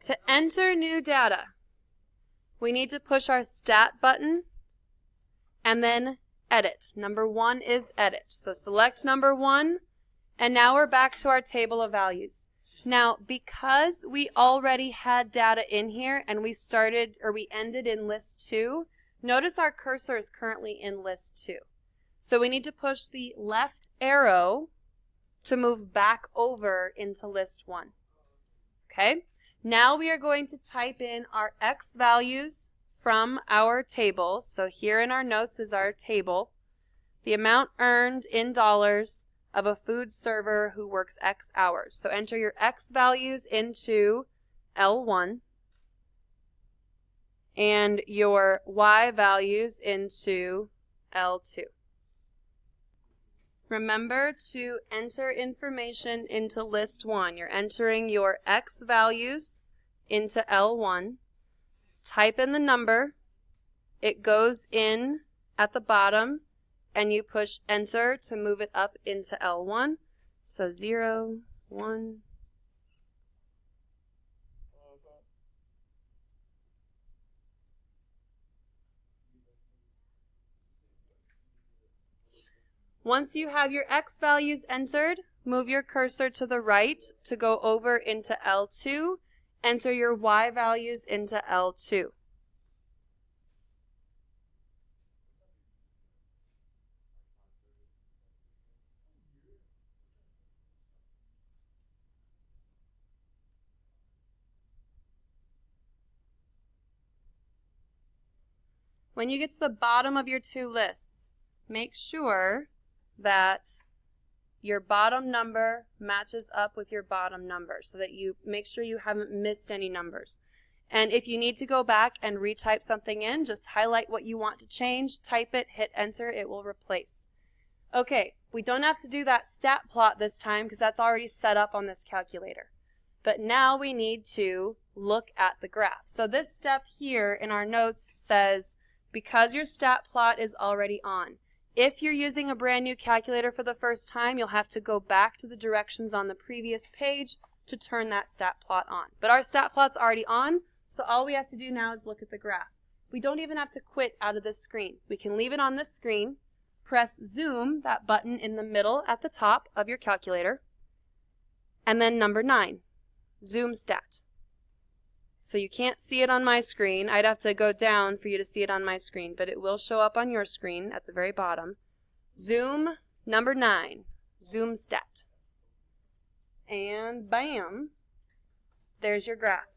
To enter new data, we need to push our Stat button and then Edit. Number 1 is Edit. So select number 1, and now we're back to our table of values. Now, because we already had data in here and we ended in list 2, notice our cursor is currently in list 2. So we need to push the left arrow to move back over into list 1. Okay? Now we are going to type in our X values from our table. So here in our notes is our table. The amount earned in dollars of a food server who works X hours. So enter your X values into L1 and your Y values into L2. Remember to enter information into list 1. You're entering your X values into L1. Type in the number. It goes in at the bottom, and you push enter to move it up into L1. So 0, 1. Once you have your X values entered, move your cursor to the right to go over into L2. Enter your Y values into L2. When you get to the bottom of your 2 lists, make sure that your bottom number matches up with your bottom number so that you make sure you haven't missed any numbers. And if you need to go back and retype something in, just highlight what you want to change, type it, hit enter, it will replace. Okay, we don't have to do that stat plot this time because that's already set up on this calculator. But now we need to look at the graph. So this step here in our notes says, because your stat plot is already on. If you're using a brand new calculator for the first time, you'll have to go back to the directions on the previous page to turn that stat plot on. But our stat plot's already on, so all we have to do now is look at the graph. We don't even have to quit out of this screen. We can leave it on this screen, press zoom, that button in the middle at the top of your calculator, and then number 9, zoom stat. So you can't see it on my screen. I'd have to go down for you to see it on my screen, but it will show up on your screen at the very bottom. Zoom number 9, zoom stat. And bam, there's your graph.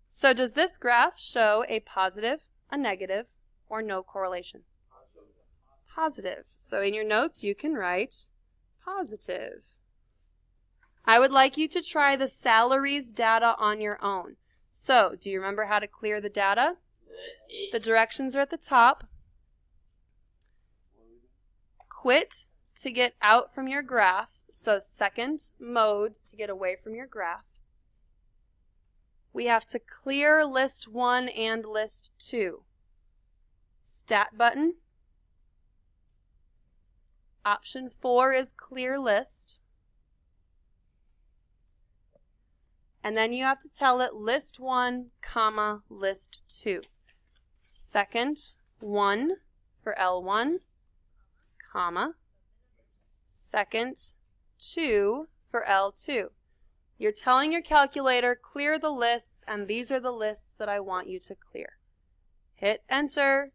So does this graph show a positive, a negative, or no correlation? Positive. So in your notes you can write positive. I would like you to try the salaries data on your own. So, do you remember how to clear the data? The directions are at the top. Quit to get out from your graph. So, second mode to get away from your graph. We have to clear list 1 and list 2. Stat button. Option 4 is clear list. And then you have to tell it list 1, comma, list 2. Second 1 for L1, comma. Second 2 for L2. You're telling your calculator, clear the lists, and these are the lists that I want you to clear. Hit enter.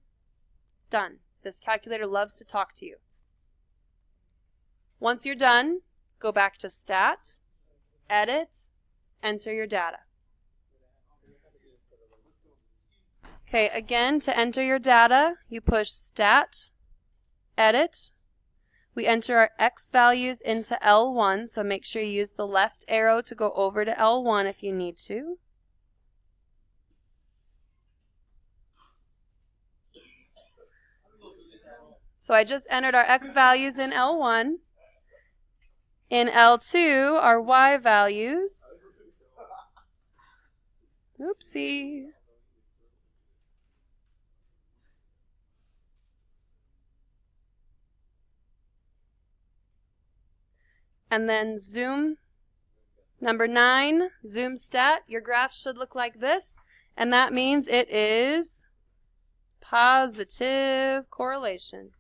Done. This calculator loves to talk to you. Once you're done, go back to Stat, Edit, enter your data. Okay, again, to enter your data, you push Stat, Edit. We enter our X values into L1, so make sure you use the left arrow to go over to L1 if you need to. So I just entered our X values in L1. In L2, our Y values. Oopsie. And then zoom Number 9, zoom stat. Your graph should look like this, and that means it is positive correlation.